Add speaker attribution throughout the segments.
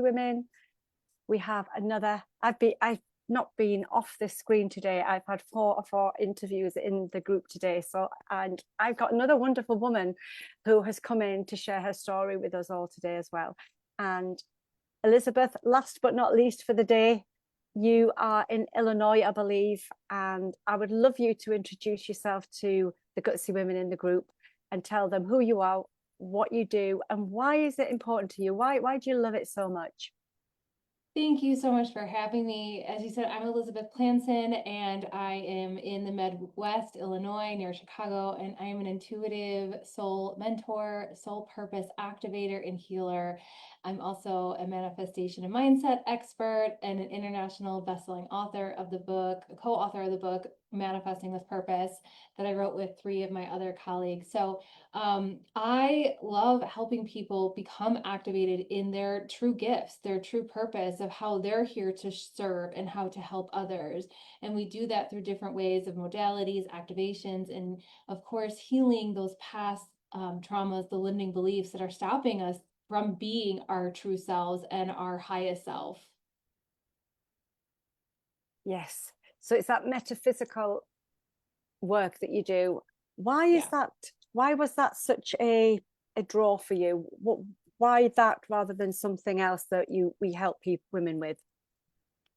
Speaker 1: Women. We have another, I've not been off this screen today. I've had four interviews in the group today. So, and I've got another wonderful woman who has come in to share her story with us all today as well. And Elizabeth, last but not least for the day, you are in Illinois, I believe, and I would love you to introduce yourself to the Gutsy Women in the group and tell them who you are, what you do, and why is it important to you? Why do you love it so much?
Speaker 2: Thank you so much for having me. As you said, I'm Elizabeth Planson, and I am in the Midwest, Illinois, near Chicago, and I am an intuitive soul mentor, soul purpose activator, and healer. I'm also a manifestation and mindset expert and an international best-selling author of the book, co-author of the book, Manifesting with Purpose, that I wrote with three of my other colleagues. So I love helping people become activated in their true gifts, their true purpose of how they're here to serve and how to help others. And we do that through different ways of modalities, activations, and of course, healing those past traumas, the limiting beliefs that are stopping us from being our true selves and our highest self.
Speaker 1: Yes. So it's that metaphysical work that you do. Why is
Speaker 2: Yeah.
Speaker 1: that? Why was that such a draw for you? Why that rather than something else that we help people women with?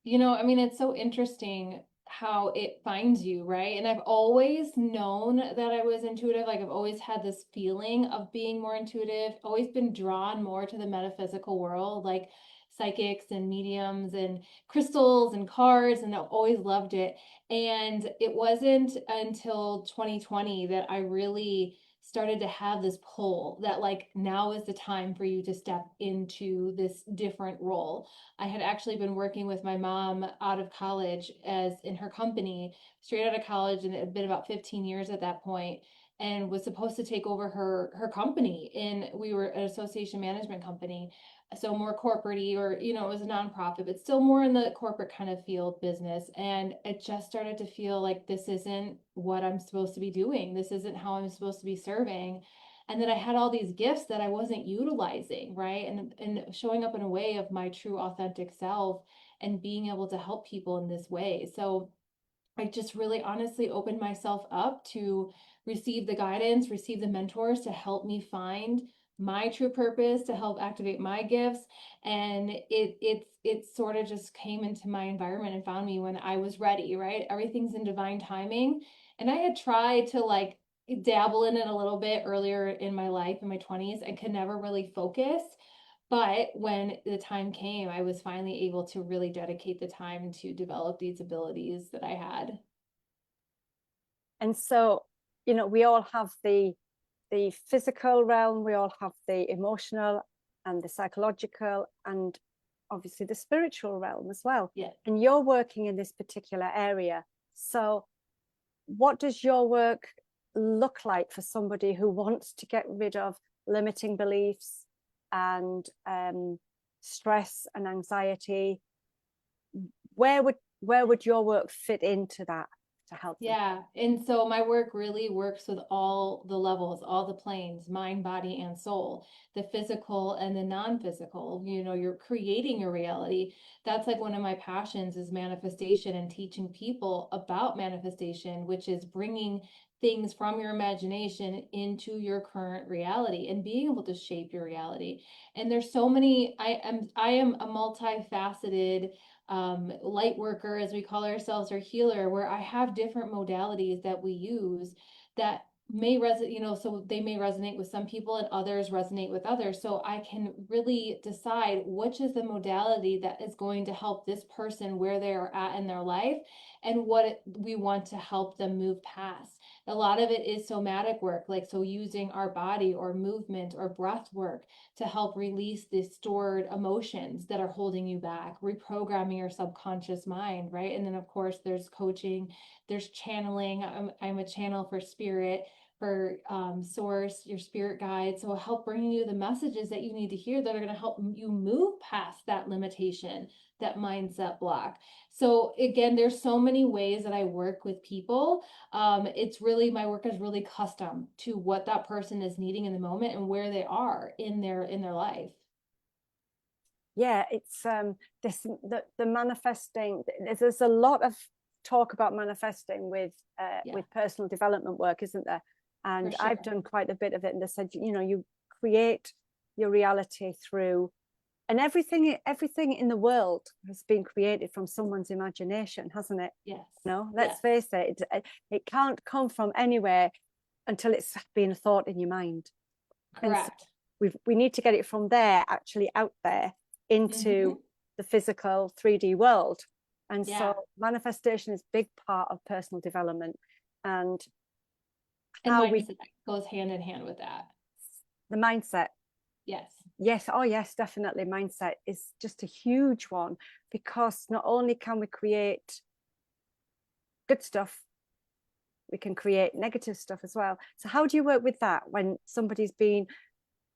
Speaker 2: I mean, it's so interesting how it finds you, right? And I've always known that I was intuitive. Like I've always had this feeling of being more intuitive, always been drawn more to the metaphysical world, like psychics and mediums and crystals and cards, and I've always loved it. And it wasn't until 2020 that I really started to have this pull that like now is the time for you to step into this different role. I had actually been working with my mom out of college as in her company, straight out of college, and it had been about 15 years at that point, and was supposed to take over her company. And we were an association management company, so more corporate or it was a nonprofit, but still more in the corporate kind of field business. And it just started to feel like this isn't what I'm supposed to be doing. This isn't how I'm supposed to be serving, and that I had all these gifts that I wasn't utilizing, right? And showing up in a way of my true authentic self and being able to help people in this way. So I just really honestly opened myself up to receive the guidance, receive the mentors to help me find my true purpose, to help activate my gifts. And it sort of just came into my environment and found me when I was ready, right? Everything's in divine timing. And I had tried to like dabble in it a little bit earlier in my life in my 20s. I could never really focus. But when the time came, I was finally able to really dedicate the time to develop these abilities that I had.
Speaker 1: And so, we all have the physical realm, we all have the emotional and the psychological, and obviously the spiritual realm as well.
Speaker 2: Yeah.
Speaker 1: And you're working in this particular area. So, what does your work look like for somebody who wants to get rid of limiting beliefs and stress and anxiety? Where would your work fit into that to help them?
Speaker 2: Yeah. And so my work really works with all the levels, all the planes, mind, body, and soul, the physical and the non-physical. You're creating your reality. That's like one of my passions is manifestation and teaching people about manifestation, which is bringing things from your imagination into your current reality and being able to shape your reality. And there's so many, I am a multifaceted light worker, as we call ourselves, or healer, where I have different modalities that we use that may resonate, so they may resonate with some people and others resonate with others. So I can really decide which is the modality that is going to help this person where they are at in their life and what we want to help them move past. A lot of it is somatic work, like so using our body or movement or breath work to help release the stored emotions that are holding you back, reprogramming your subconscious mind, right? And then, of course, there's coaching, there's channeling. I'm a channel for spirit, for source, your spirit guide. So help bringing you the messages that you need to hear that are going to help you move past that limitation, that mindset block. So again, there's so many ways that I work with people. It's really, my work is really custom to what that person is needing in the moment and where they are in their life.
Speaker 1: yeah, it's the manifesting. There's a lot of talk about manifesting with personal development work, isn't there? And
Speaker 2: For
Speaker 1: I've
Speaker 2: sure.
Speaker 1: done quite a bit of it. And they said, you know, you create your reality through, and everything in the world has been created from someone's imagination, hasn't it?
Speaker 2: Yes.
Speaker 1: No, let's
Speaker 2: Yes.
Speaker 1: face it, it can't come from anywhere until it's been a thought in your mind. And so
Speaker 2: Correct.
Speaker 1: we need to get it from there, actually out there into the physical 3D world. And
Speaker 2: Yeah.
Speaker 1: so manifestation is a big part of personal development, and
Speaker 2: And
Speaker 1: how we,
Speaker 2: mindset goes hand in hand with that.
Speaker 1: the mindset.
Speaker 2: Yes.
Speaker 1: Yes, oh yes, definitely. Mindset is just a huge one, because not only can we create good stuff, we can create negative stuff as well. So how do you work with that when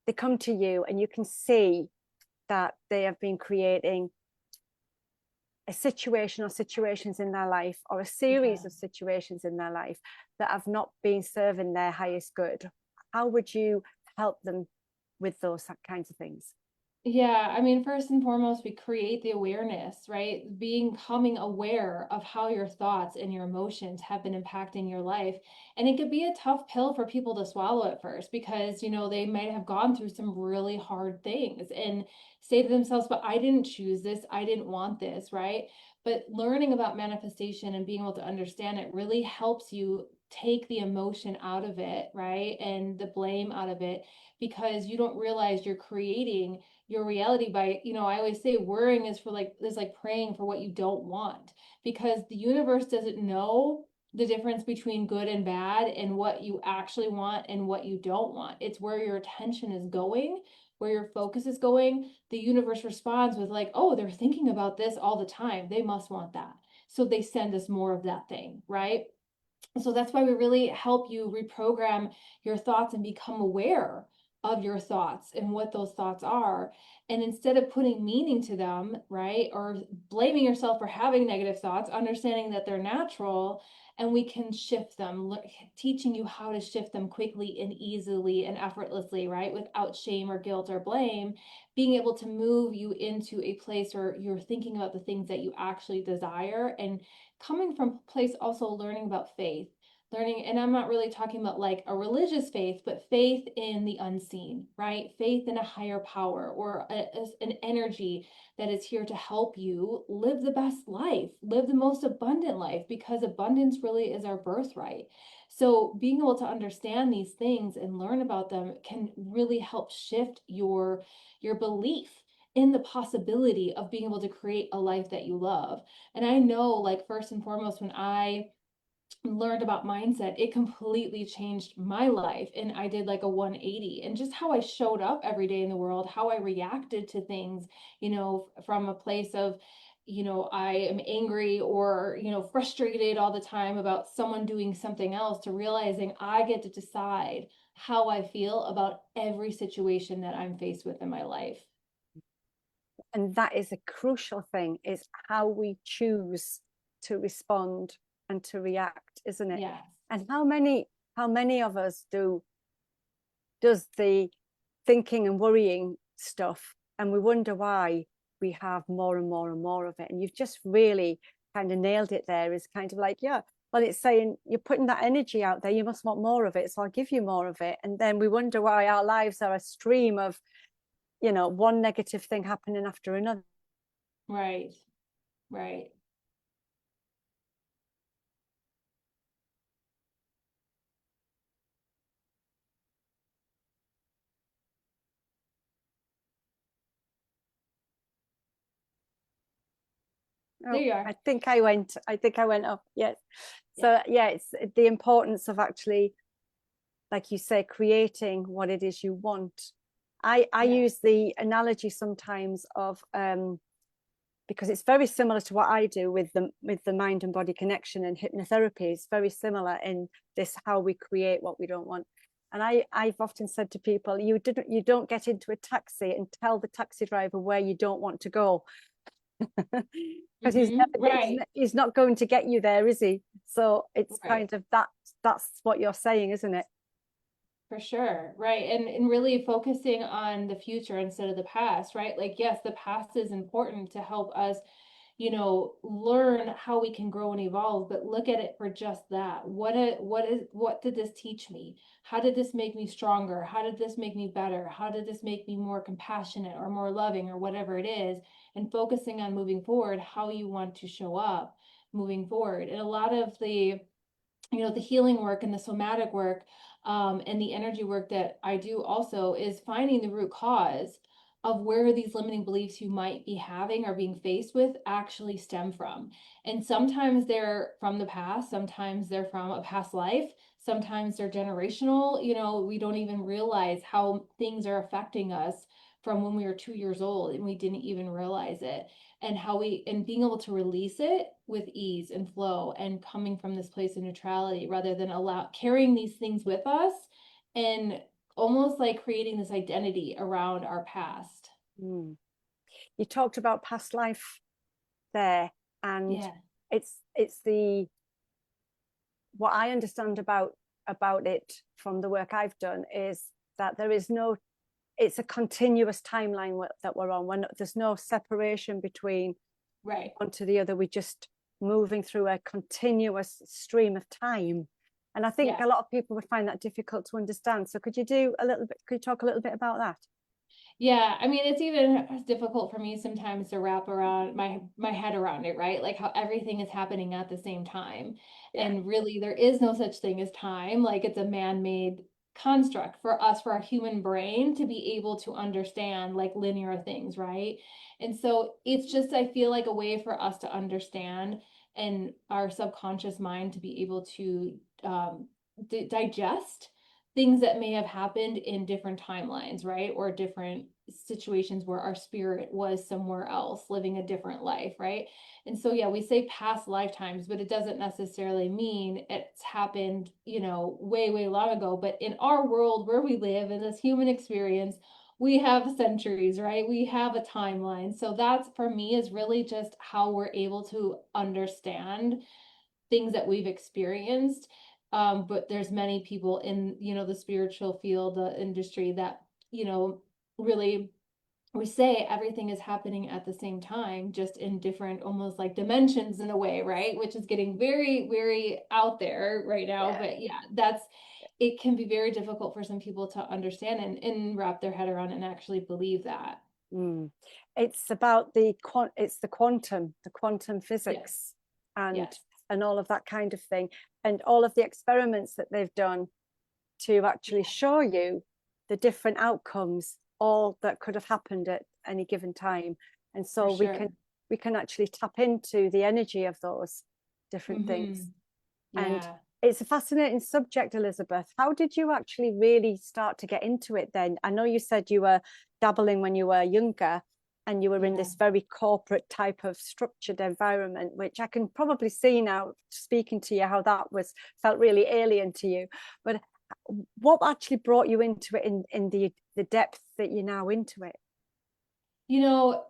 Speaker 1: they come to you and you can see that they have been creating a situation or situations in their life, or a series
Speaker 2: Yeah.
Speaker 1: of situations in their life that have not been serving their highest good? How would you help them with those kinds of things?
Speaker 2: Yeah, I mean, first and foremost, we create the awareness, right? Becoming aware of how your thoughts and your emotions have been impacting your life. And it could be a tough pill for people to swallow at first because, you know, they might have gone through some really hard things and say to themselves, but I didn't choose this. I didn't want this, right? But learning about manifestation and being able to understand it really helps you take the emotion out of it, right? And the blame out of it, because you don't realize you're creating your reality by, you know, I always say worrying is like praying for what you don't want, because the universe doesn't know the difference between good and bad and what you actually want and what you don't want. It's where your attention is going, where your focus is going. The universe responds with like, oh, they're thinking about this all the time, they must want that, so they send us more of that thing, right? So that's why we really help you reprogram your thoughts and become aware of your thoughts and what those thoughts are. And instead of putting meaning to them, right, or blaming yourself for having negative thoughts, understanding that they're natural and we can shift them, teaching you how to shift them quickly and easily and effortlessly, right, without shame or guilt or blame, being able to move you into a place where you're thinking about the things that you actually desire, and coming from a place also learning about faith, learning, and I'm not really talking about like a religious faith, but faith in the unseen, right? Faith in a higher power or an energy that is here to help you live the best life, live the most abundant life, because abundance really is our birthright. So being able to understand these things and learn about them can really help shift your belief in the possibility of being able to create a life that you love. And I know, like, first and foremost, when I learned about mindset, it completely changed my life. And I did like a 180, and just how I showed up every day in the world, how I reacted to things, you know, from a place of, you know, I am angry or, you know, frustrated all the time about someone doing something else, to realizing I get to decide how I feel about every situation that I'm faced with in my life.
Speaker 1: And that is a crucial thing, is how we choose to respond and to react, isn't it?
Speaker 2: Yes.
Speaker 1: And how many of us does the thinking and worrying stuff, and we wonder why we have more and more and more of it? And you've just really kind of nailed it there. Is kind of like, yeah, well, it's saying you're putting that energy out there, you must want more of it, so I'll give you more of it. And then we wonder why our lives are a stream of, you know, one negative thing happening after another.
Speaker 2: Right. Right. There
Speaker 1: Oh,
Speaker 2: you are.
Speaker 1: I think I went up. Yes.
Speaker 2: Yeah.
Speaker 1: So yeah, it's the importance of actually, like you say, creating what it is you want. I
Speaker 2: Yeah.
Speaker 1: use the analogy sometimes of because it's very similar to what I do with the mind and body connection and hypnotherapy. It's very similar in this, how we create what we don't want. And I've often said to people, you don't get into a taxi and tell the taxi driver where you don't want to go, because
Speaker 2: Right.
Speaker 1: he's not going to get you there, is he? So it's
Speaker 2: Right.
Speaker 1: kind of that's what you're saying, isn't it?
Speaker 2: For sure. Right. And really focusing on the future instead of the past, right? Like, yes, the past is important to help us, learn how we can grow and evolve, but look at it for just that. What did this teach me? How did this make me stronger? How did this make me better? How did this make me more compassionate or more loving or whatever it is? And focusing on moving forward, how you want to show up moving forward. And a lot of the healing work and the somatic work, and the energy work that I do also is finding the root cause of where these limiting beliefs you might be having or being faced with actually stem from. And sometimes they're from the past, sometimes they're from a past life, sometimes they're generational. We don't even realize how things are affecting us from when we were 2 years old and we didn't even realize it, and being able to release it with ease and flow and coming from this place of neutrality rather than carrying these things with us and almost like creating this identity around our past.
Speaker 1: Mm. You talked about past life there, and
Speaker 2: Yeah.
Speaker 1: it's the what I understand about it from the work I've done is that there is no, it's a continuous timeline that we're on. There's no separation between
Speaker 2: Right.
Speaker 1: one to the other. We're just moving through a continuous stream of time. And I think
Speaker 2: Yeah.
Speaker 1: a lot of people would find that difficult to understand. So could you talk a little bit about that?
Speaker 2: Yeah, I mean, it's even difficult for me sometimes to wrap around my head around it, right? Like how everything is happening at the same time.
Speaker 1: Yeah.
Speaker 2: And really there is no such thing as time. Like it's a man-made construct for us, for our human brain to be able to understand like linear things, right? And so it's just, I feel like a way for us to understand and our subconscious mind to be able to digest things that may have happened in different timelines, right? Or different situations where our spirit was somewhere else living a different life, right? And so, yeah, we say past lifetimes, but it doesn't necessarily mean it's happened, way, way long ago. But in our world where we live in this human experience, we have centuries, right? We have a timeline. So that's, for me, is really just how we're able to understand things that we've experienced. But there's many people in, the spiritual field, the industry that, really, we say everything is happening at the same time, just in different, almost like dimensions in a way, right? Which is getting very, very out there right now.
Speaker 1: Yeah.
Speaker 2: But yeah, it can be very difficult for some people to understand and wrap their head around and actually believe that.
Speaker 1: Mm. It's about the quantum
Speaker 2: Yes.
Speaker 1: physics, and
Speaker 2: Yes.
Speaker 1: all of that kind of thing, and all of the experiments that they've done to actually
Speaker 2: Yeah,
Speaker 1: show you the different outcomes, all that could have happened at any given time. And
Speaker 2: for
Speaker 1: so
Speaker 2: sure.
Speaker 1: we can actually tap into the energy of those different things. And
Speaker 2: Yeah.
Speaker 1: it's a fascinating subject, Elizabeth. How did you actually really start to get into it then? I know you said you were dabbling when you were younger, and you were in
Speaker 2: Yeah.
Speaker 1: this very corporate type of structured environment, which I can probably see now speaking to you how that felt really alien to you. But what actually brought you into it in the depth that you're now into it?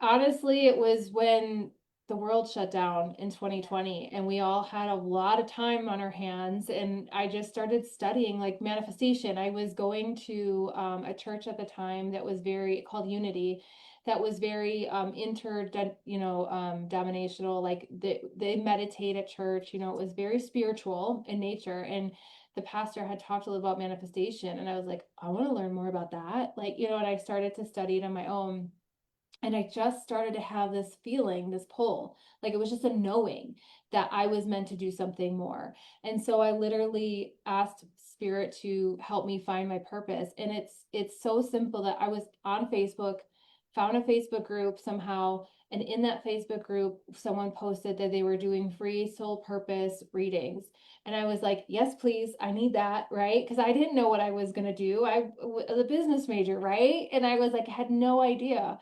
Speaker 2: Honestly, it was when the world shut down in 2020 and we all had a lot of time on our hands. And I just started studying like manifestation. I was going to a church at the time that was very called Unity, that was very dominational. Like they meditate at church, it was very spiritual in nature. And the pastor had talked a little about manifestation. And I was like, I want to learn more about that. Like, and I started to study it on my own. And I just started to have this feeling, this pull, like it was just a knowing that I was meant to do something more. And so I literally asked spirit to help me find my purpose. And it's so simple that I was on Facebook, found a Facebook group somehow, and in that Facebook group, someone posted that they were doing free soul purpose readings. And I was like, yes, please, I need that, right? Because I didn't know what I was going to do. I was a business major, right? And I was like, I had no idea.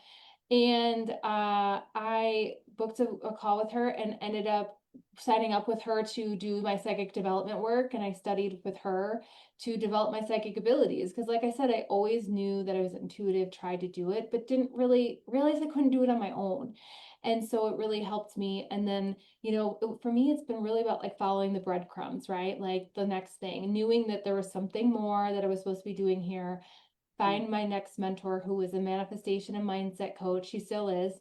Speaker 2: And I booked a call with her and ended up signing up with her to do my psychic development work. And I studied with her to develop my psychic abilities. Because, like I said, I always knew that I was intuitive, tried to do it, but didn't really realize I couldn't do it on my own. And so it really helped me. And then, for me, it's been really about like following the breadcrumbs, right? Like the next thing, knowing that there was something more that I was supposed to be doing here.
Speaker 1: Mm.
Speaker 2: Find my next mentor who was a manifestation and mindset coach. She still is.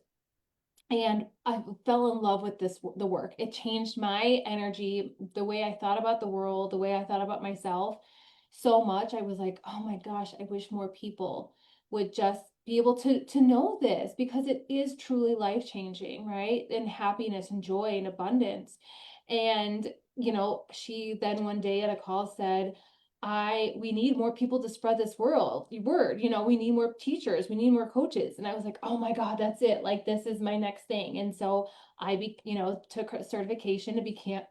Speaker 2: And I fell in love with the work. It changed my energy, the way I thought about the world, the way I thought about myself so much. I was like, oh my gosh, I wish more people would just be able to know this, because it is truly life changing, right? And happiness and joy and abundance. And, she then one day at a call said, we need more people to spread this word, we need more teachers, we need more coaches. And I was like, oh my God, that's it. Like, this is my next thing. And so took a certification to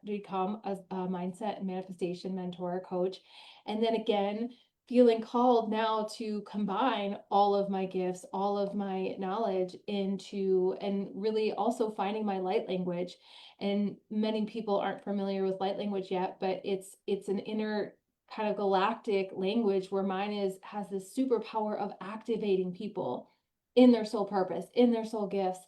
Speaker 2: become a mindset and manifestation mentor coach. And then again, feeling called now to combine all of my gifts, all of my knowledge into, and really also finding my light language. And many people aren't familiar with light language yet, but it's an inner kind of galactic language where mine has this superpower of activating people in their soul purpose, in their soul gifts,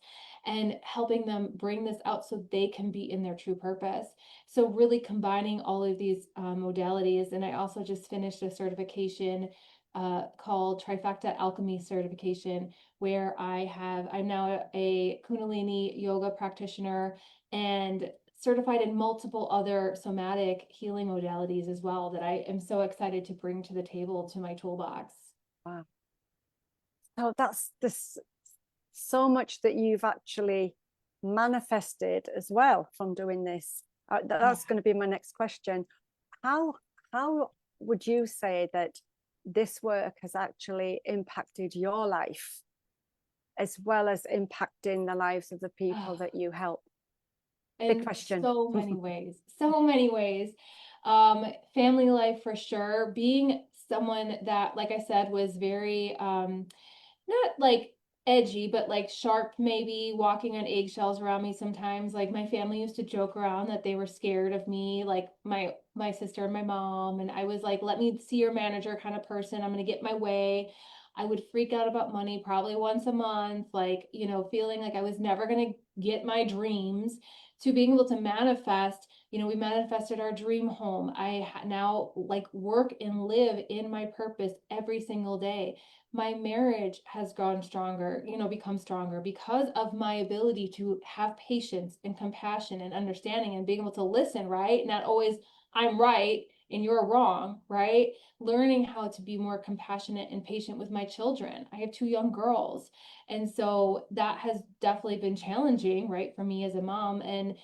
Speaker 2: and helping them bring this out so they can be in their true purpose. So really combining all of these modalities. And I also just finished a certification called Trifecta Alchemy certification, where I'm now a Kundalini yoga practitioner and certified in multiple other somatic healing modalities as well, that I am so excited to bring to the table to my toolbox.
Speaker 1: Wow. So that's this so much that you've actually manifested as well from doing this.
Speaker 2: Yeah.
Speaker 1: That's going to be my next question. How would you say that this work has actually impacted your life as well as impacting the lives of the people that you help? Big
Speaker 2: In
Speaker 1: question.
Speaker 2: so many ways, so many ways. Family life for sure. Being someone that, like I said, was very not like edgy, but like sharp, maybe walking on eggshells around me sometimes. Like my family used to joke around that they were scared of me, like my sister and my mom. And I was like, let me see your manager kind of person. I'm gonna get my way. I would freak out about money probably once a month, like, feeling like I was never gonna get my dreams, to being able to manifest. We manifested our dream home. I now like work and live in my purpose every single day. My marriage has grown stronger, become stronger because of my ability to have patience and compassion and understanding and being able to listen, right? Not always I'm right and you're wrong, right? Learning how to be more compassionate and patient with my children. I have two young girls. And so that has definitely been challenging, right, for me as a mom. And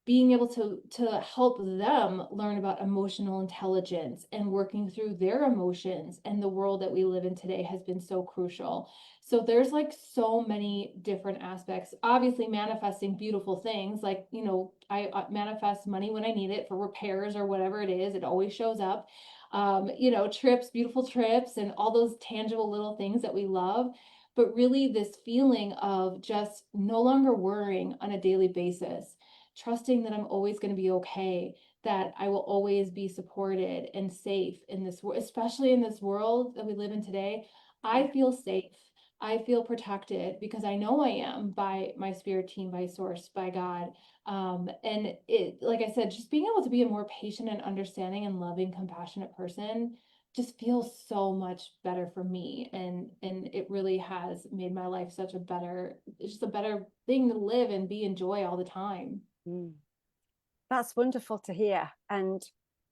Speaker 2: being able to help them learn about emotional intelligence and working through their emotions and the world that we live in today has been so crucial. So there's like so many different aspects. Obviously manifesting beautiful things, like, I manifest money when I need it for repairs or whatever it is. It always shows up. Trips, beautiful trips, and all those tangible little things that we love. But really this feeling of just no longer worrying on a daily basis, trusting that I'm always going to be okay, that I will always be supported and safe in this world, especially in this world that we live in today. I feel safe. I feel protected because I know I am by my spirit team, by source, by God. And it, like I said, just being able to be a more patient and understanding and loving, compassionate person just feels so much better for me. And it really has made my life such a better, it's just a better thing to live and be and joy all the time.
Speaker 1: Mm. That's wonderful to hear. And,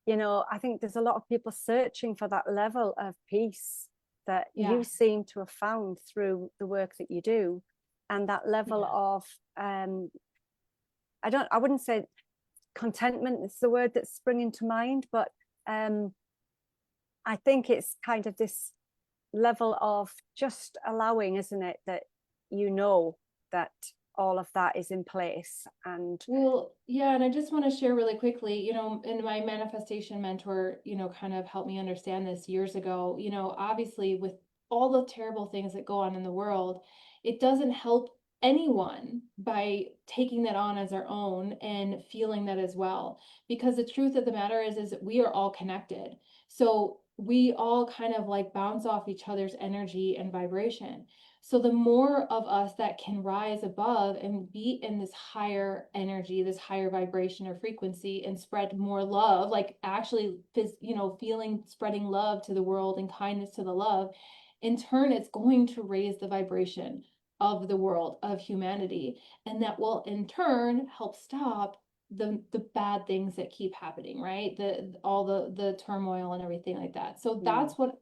Speaker 1: I think there's a lot of people searching for that level of peace that
Speaker 2: Yeah.
Speaker 1: you seem to have found through the work that you do. And that level
Speaker 2: Yeah.
Speaker 1: of, I wouldn't say contentment is the word that's springing to mind, but I think it's kind of this level of just allowing, isn't it, that that all of that is in place. And
Speaker 2: Well, yeah, and I just want to share really quickly, and my manifestation mentor, kind of helped me understand this years ago. Obviously, with all the terrible things that go on in the world, it doesn't help anyone by taking that on as their own and feeling that as well. Because the truth of the matter is that we are all connected. So we all kind of like bounce off each other's energy and vibration. So the more of us that can rise above and be in this higher energy, this higher vibration or frequency, and spread more love, like actually, feeling, spreading love to the world and kindness to the love, in turn, it's going to raise the vibration of the world, of humanity. And that will in turn help stop the bad things that keep happening, right? All the turmoil and everything like that. So that's what,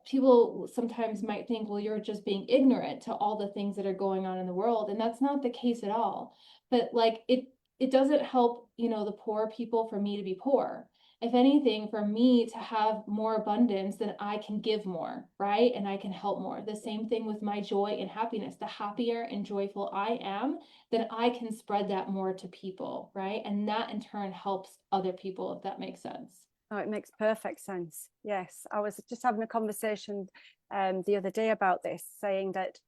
Speaker 2: people sometimes might think, well, you're just being ignorant to all the things that are going on in the world. And that's not the case at all. But like it doesn't help, the poor people for me to be poor. If anything, for me to have more abundance, then I can give more, right? And I can help more. The same thing with my joy and happiness. The happier and joyful I am, then I can spread that more to people, right? And that in turn helps other people, if that makes sense.
Speaker 1: Oh, it makes perfect sense. Yes, I was just having a conversation the other day about this, saying that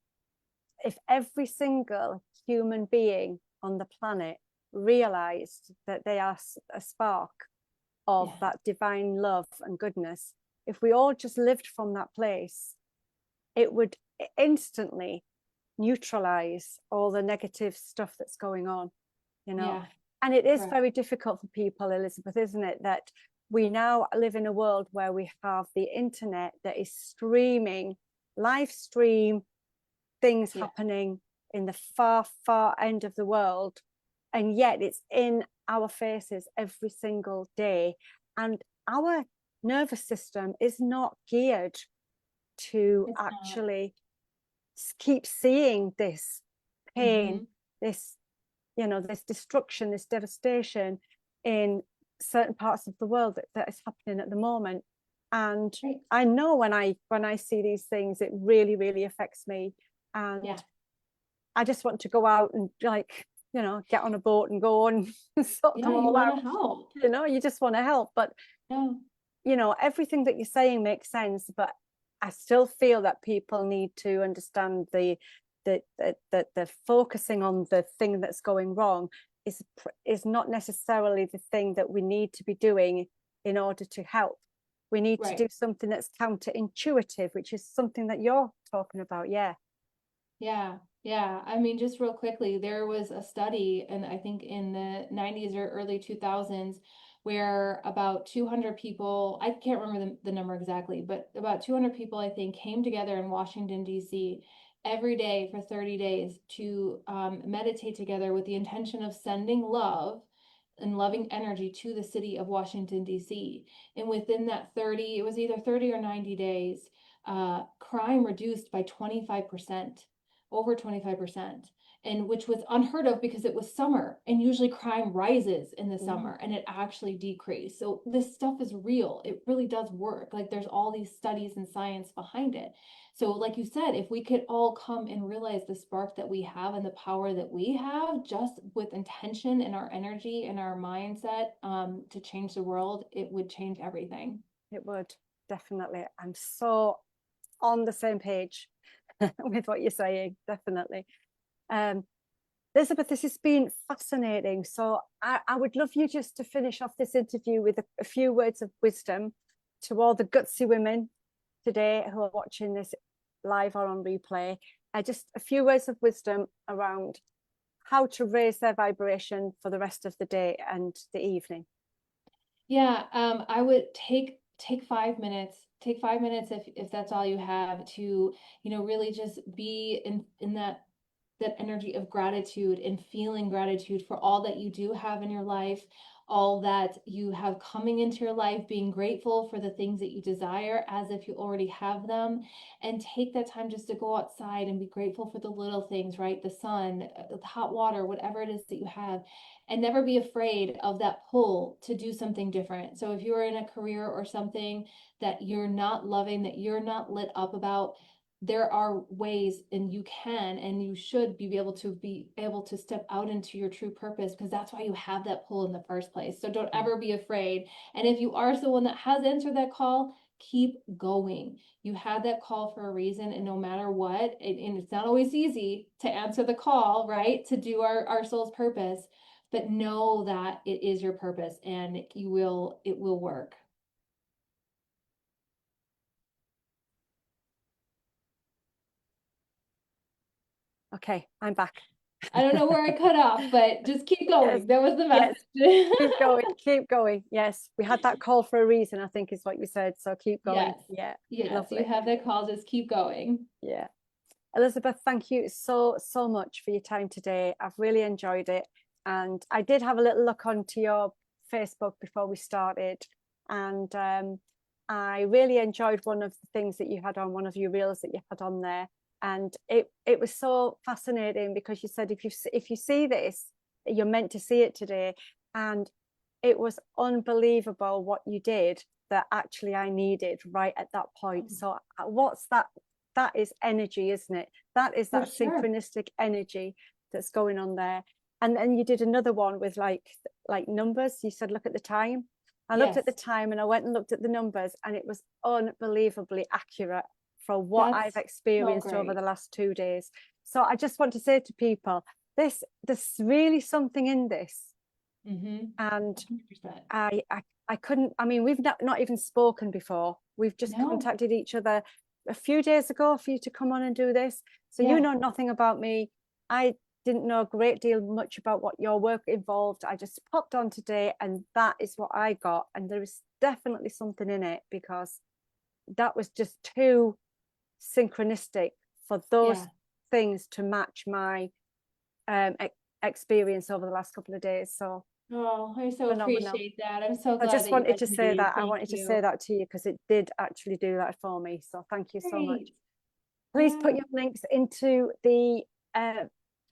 Speaker 1: if every single human being on the planet realized that they are a spark of that divine love and goodness, if we all just lived from that place, it would instantly neutralize all the negative stuff that's going on, and it is very difficult for people, Elizabeth, isn't it, that we now live in a world where we have the internet that is streaming, live stream things happening in the far end of the world, and yet it's in our faces every single day, and our nervous system is not geared to actually keep seeing this pain, this this destruction, this devastation in certain parts of the world that is happening at the moment. And I know when I see these things, it really, really affects me. And I just want to go out and get on a boat and go and sort them all out.
Speaker 2: Help.
Speaker 1: You just want to help. But everything that you're saying makes sense. But I still feel that people need to understand the focusing on the thing that's going wrong is not necessarily the thing that we need to be doing in order to help. We need to do something that's counterintuitive, which is something that you're talking about.
Speaker 2: Yeah. I mean, just real quickly, there was a study, and I think in the 90s or early 2000s, where about 200 people, I can't remember the number exactly, but about 200 people, I think, came together in Washington, D.C. every day for 30 days to meditate together with the intention of sending love and loving energy to the city of Washington, D.C. And within that it was either 30 or 90 days, crime reduced by 25%. Over 25%, and which was unheard of because it was summer, and usually crime rises in the summer, and it actually decreased. So this stuff is real. It really does work. Like, there's all these studies and science behind it. So like you said, if we could all come and realize the spark that we have and the power that we have, just with intention and our energy and our mindset, to change the world, it would change everything.
Speaker 1: It would, definitely. I'm so on the same page with what you're saying, definitely. Elizabeth, this has been fascinating. So I would love you just to finish off this interview with a few words of wisdom to all the gutsy women today who are watching this live or on replay. Just a few words of wisdom around how to raise their vibration for the rest of the day and the evening.
Speaker 2: Yeah, I would take 5 minutes. Take 5 minutes if that's all you have to, really just be in that energy of gratitude and feeling gratitude for all that you do have in your life, all that you have coming into your life, being grateful for the things that you desire as if you already have them, and take that time just to go outside and be grateful for the little things, right? The sun, the hot water, whatever it is that you have, and never be afraid of that pull to do something different. So if you're in a career or something that you're not loving, that you're not lit up about, there are ways, and you can and you should be able to step out into your true purpose, because that's why you have that pull in the first place. So don't ever be afraid. And if you are someone that has answered that call, keep going. You had that call for a reason, and no matter what, and it's not always easy to answer the call, right, to do our soul's purpose, but know that it is your purpose, and it will work.
Speaker 1: Okay, I'm back.
Speaker 2: I don't know where I cut off, but just keep going.
Speaker 1: Yes,
Speaker 2: That was the
Speaker 1: yes,
Speaker 2: message.
Speaker 1: keep going, keep going. Yes, we had that call for a reason, I think is what you said. So keep going.
Speaker 2: Yes.
Speaker 1: Yeah,
Speaker 2: Yes, you
Speaker 1: lovely.
Speaker 2: have that call. Just keep going.
Speaker 1: Yeah. Elizabeth, thank you so much for your time today. I've really enjoyed it. And I did have a little look onto your Facebook before we started. And I really enjoyed one of the things that you had on, one of your reels that you had on there. And it was so fascinating because you said if you see this, you're meant to see it today. And it was unbelievable what you did that actually I needed right at that point. So what's that? That is energy, isn't it? That is that synchronistic energy that's going on there. And then you did another one with like numbers. You said, look at the time. I looked at the time and I went and looked at the numbers, and it was unbelievably accurate for what I've experienced over the last 2 days. So I just want to say to people, there's really something in this. And 100%. I couldn't, I mean, we've not even spoken before. We've just contacted each other a few days ago for you to come on and do this. So you know nothing about me. I didn't know a great deal much about what your work involved. I just popped on today, and that is what I got. And there is definitely something in it, because that was just too synchronistic for those things to match my experience over the last couple of days. So
Speaker 2: I so
Speaker 1: phenomenal.
Speaker 2: appreciate that. I'm so glad
Speaker 1: I just
Speaker 2: that you
Speaker 1: wanted to say that. I
Speaker 2: Thank
Speaker 1: wanted
Speaker 2: you.
Speaker 1: to say that to you because it did actually do that for me. So thank you so much.
Speaker 2: Great.
Speaker 1: Please put your links into the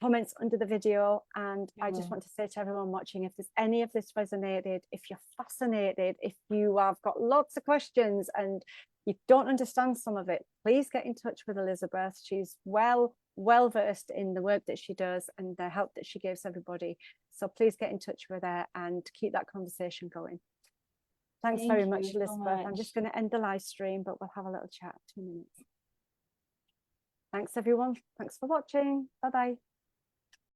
Speaker 1: comments under the video. And I just want to say to everyone watching, if there's any of this resonated, if you're fascinated, if you have got lots of questions and you don't understand some of it, please get in touch with Elizabeth. She's well versed in the work that she does and the help that she gives everybody. So please get in touch with her and keep that conversation going. Thanks very much, Elizabeth. I'm just going to end the live stream, but we'll have a little chat, 2 minutes. Thanks, everyone. Thanks for watching. Bye-bye.